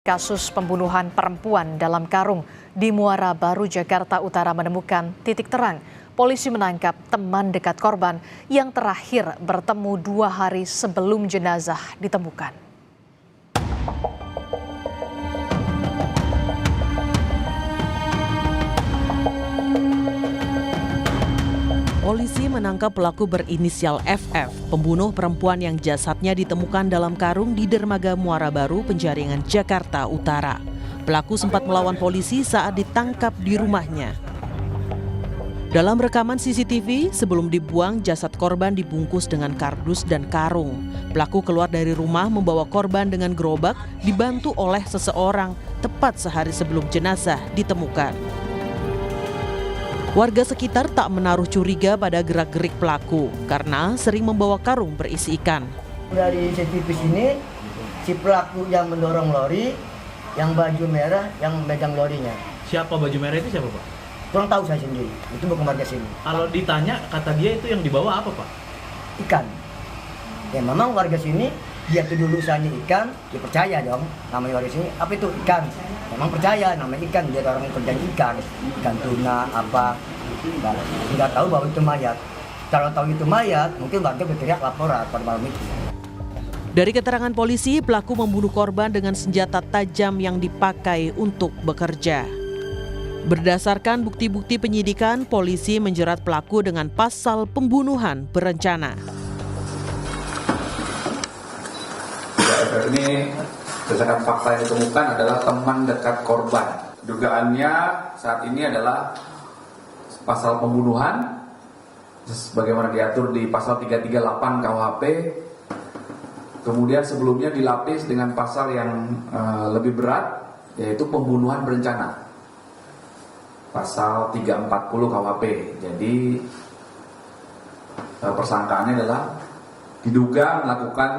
kasus pembunuhan perempuan dalam karung di Muara Baru, Jakarta Utara menemukan titik terang. Polisi menangkap teman dekat korban yang terakhir bertemu 2 hari sebelum jenazah ditemukan. Polisi menangkap pelaku berinisial FF, pembunuh perempuan yang jasadnya ditemukan dalam karung di dermaga Muara Baru, Penjaringan, Jakarta Utara. Pelaku sempat melawan polisi saat ditangkap di rumahnya. Dalam rekaman CCTV, sebelum dibuang, jasad korban dibungkus dengan kardus dan karung. Pelaku keluar dari rumah membawa korban dengan gerobak, dibantu oleh seseorang tepat sehari sebelum jenazah ditemukan. Warga sekitar tak menaruh curiga pada gerak-gerik pelaku karena sering membawa karung berisi ikan. Dari CCTV sini, si pelaku yang mendorong lori, yang baju merah, yang megang lorinya. Siapa baju merah itu siapa, Pak? Kurang tahu saya sendiri, itu bukan warga sini. Kalau ditanya, kata dia itu yang dibawa apa, Pak? Ikan. Ya memang warga sini, dia tuh dulu usahanya ikan, dia percaya dong, namanya warga sini, apa itu ikan? Memang percaya, namanya ikan, dia orang yang kerja ikan tuna, apa, nggak tahu bahwa itu mayat. Kalau tahu itu mayat, mungkin warga berteriak laporan pada malam itu. Dari keterangan polisi, pelaku membunuh korban dengan senjata tajam yang dipakai untuk bekerja. Berdasarkan bukti-bukti penyidikan, polisi menjerat pelaku dengan pasal pembunuhan berencana. Ini berdasarkan fakta yang ditemukan adalah teman dekat korban. Dugaannya saat ini adalah pasal pembunuhan sebagaimana diatur di pasal 338 KUHP. Kemudian sebelumnya dilapis dengan pasal yang lebih berat, yaitu pembunuhan berencana. Pasal 340 KUHP. Jadi persangkaannya adalah diduga melakukan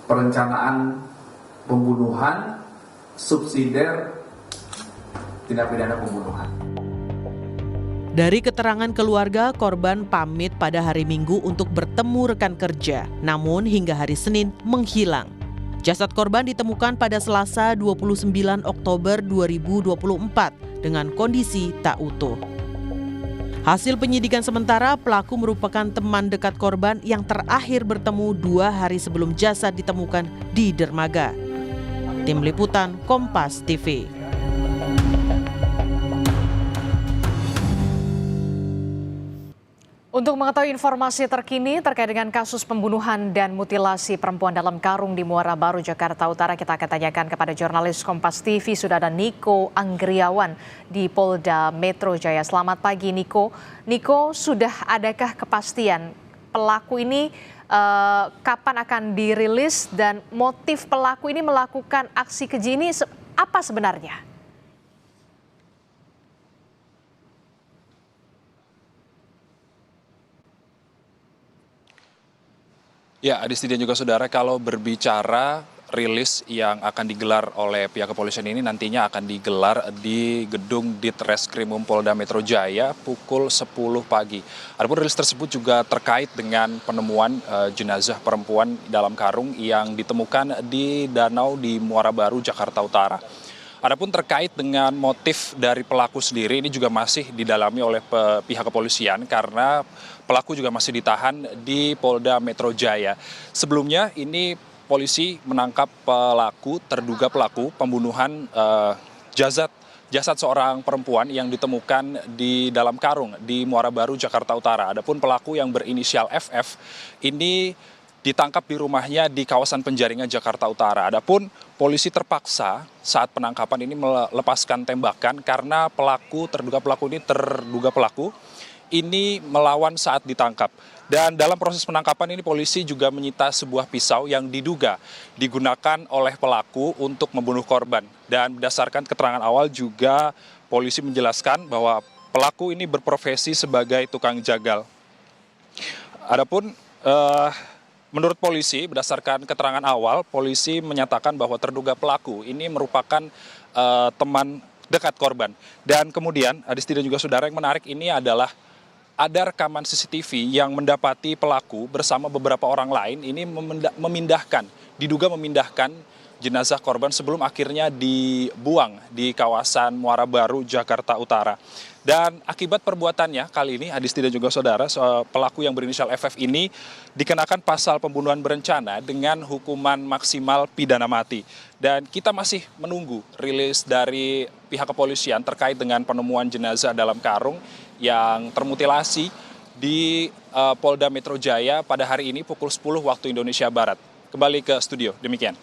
perencanaan pembunuhan subsidiar tindak pidana pembunuhan. Dari keterangan keluarga, korban pamit pada hari Minggu untuk bertemu rekan kerja, namun hingga hari Senin menghilang. Jasad korban ditemukan pada Selasa 29 Oktober 2024 dengan kondisi tak utuh. Hasil penyidikan sementara, pelaku merupakan teman dekat korban yang terakhir bertemu 2 hari sebelum jasad ditemukan di dermaga. Tim Liputan Kompas TV. Untuk mengetahui informasi terkini terkait dengan kasus pembunuhan dan mutilasi perempuan dalam karung di Muara Baru, Jakarta Utara, kita akan tanyakan kepada jurnalis Kompas TV, sudah ada Niko Anggriawan di Polda Metro Jaya. Selamat pagi, Niko. Niko, sudah adakah kepastian pelaku ini kapan akan dirilis dan motif pelaku ini melakukan aksi keji ini apa sebenarnya? Ya, Adisti dan juga saudara, kalau berbicara rilis yang akan digelar oleh pihak kepolisian ini nantinya akan digelar di gedung Ditreskrimum Polda Metro Jaya pukul 10 pagi. Adapun rilis tersebut juga terkait dengan penemuan jenazah perempuan dalam karung yang ditemukan di danau di Muara Baru, Jakarta Utara. Adapun terkait dengan motif dari pelaku sendiri ini juga masih didalami oleh pihak kepolisian karena pelaku juga masih ditahan di Polda Metro Jaya. Sebelumnya ini polisi menangkap terduga pelaku pembunuhan jasad seorang perempuan yang ditemukan di dalam karung di Muara Baru, Jakarta Utara. Adapun pelaku yang berinisial FF ini ditangkap di rumahnya di kawasan Penjaringan, Jakarta Utara. Adapun polisi terpaksa saat penangkapan ini melepaskan tembakan karena terduga pelaku ini melawan saat ditangkap. Dan dalam proses penangkapan ini polisi juga menyita sebuah pisau yang diduga digunakan oleh pelaku untuk membunuh korban. Dan berdasarkan keterangan awal juga polisi menjelaskan bahwa pelaku ini berprofesi sebagai tukang jagal. Adapun menurut polisi, berdasarkan keterangan awal, polisi menyatakan bahwa terduga pelaku ini merupakan teman dekat korban. Dan kemudian, Adisti dan juga saudara, yang menarik ini adalah ada rekaman CCTV yang mendapati pelaku bersama beberapa orang lain ini diduga memindahkan jenazah korban sebelum akhirnya dibuang di kawasan Muara Baru, Jakarta Utara. Dan akibat perbuatannya kali ini, Adisti dan juga saudara, pelaku yang berinisial FF ini dikenakan pasal pembunuhan berencana dengan hukuman maksimal pidana mati. Dan kita masih menunggu rilis dari pihak kepolisian terkait dengan penemuan jenazah dalam karung yang termutilasi di Polda Metro Jaya pada hari ini pukul 10 waktu Indonesia Barat. Kembali ke studio, demikian.